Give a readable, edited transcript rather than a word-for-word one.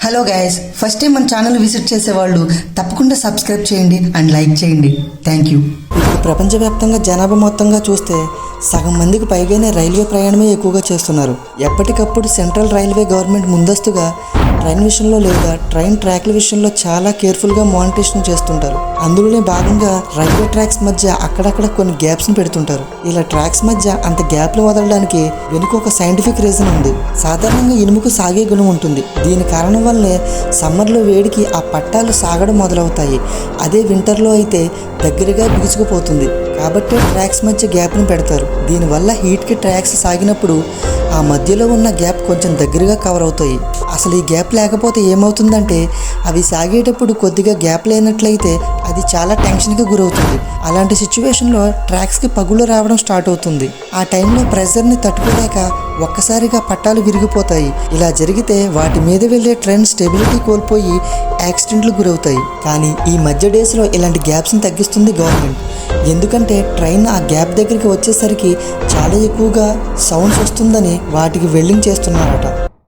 Hello guys, first time మన channel visit చేసేవాళ్ళు తప్పకుండా సబ్స్క్రైబ్ చేయండి అండ్ లైక్ చేయండి. Thank you. ఇప్పుడు ప్రపంచవ్యాప్తంగా జనాభా మొత్తంగా చూస్తే సగం మందికి పైగానే రైల్వే ప్రయాణమే ఎక్కువగా చేస్తున్నారు. ఎప్పటికప్పుడు సెంట్రల్ రైల్వే గవర్నమెంట్ ముందస్తుగా ట్రైన్ విషయంలో లేదా ట్రైన్ ట్రాక్ల విషయంలో చాలా కేర్ఫుల్గా మానిటరేషన్ చేస్తుంటారు. అందులోనే భాగంగా రైల్వే ట్రాక్స్ మధ్య అక్కడక్కడ కొన్ని గ్యాప్స్ని పెడుతుంటారు. ఇలా ట్రాక్స్ మధ్య అంత గ్యాప్లు వదలడానికి వెనుక ఒక సైంటిఫిక్ రీజన్ ఉంది. సాధారణంగా ఇనుముకు సాగే గుణం ఉంటుంది. దీని కారణం వల్లనే సమ్మర్లో వేడికి ఆ పట్టాలు సాగడం మొదలవుతాయి. అదే వింటర్లో అయితే దగ్గరగా బిగుసుకుపోతుంది. కాబట్టి ట్రాక్స్ మధ్య గ్యాప్ని పెడతారు. దీనివల్ల హీట్కి ట్రాక్స్ సాగినప్పుడు ఆ మధ్యలో ఉన్న గ్యాప్ కొంచెం దగ్గరగా కవర్ అవుతాయి. అసలు ఈ గ్యాప్ లేకపోతే ఏమవుతుందంటే అవి సాగేటప్పుడు కొద్దిగా గ్యాప్ లేనట్లయితే అది చాలా టెన్షన్కి గురవుతుంది. అలాంటి సిచ్యువేషన్లో ట్రాక్స్కి పగులు రావడం స్టార్ట్ అవుతుంది. ఆ టైంలో ప్రెషర్ని తట్టుకోలేక ఒక్కసారిగా పట్టాలు విరిగిపోతాయి. ఇలా జరిగితే వాటి మీద వెళ్ళే ట్రైన్ స్టెబిలిటీ కోల్పోయి యాక్సిడెంట్లు గురవుతాయి. కానీ ఈ మధ్య డేస్లో ఇలాంటి గ్యాప్స్ని తగ్గిస్తుంది గవర్నమెంట్. ఎందుకంటే ట్రైన్ ఆ గ్యాప్ దగ్గరికి వచ్చేసరికి చాలా ఎక్కువగా సౌండ్స్ వస్తుందని వాటికి వెల్డింగ్ చేస్తున్నారట.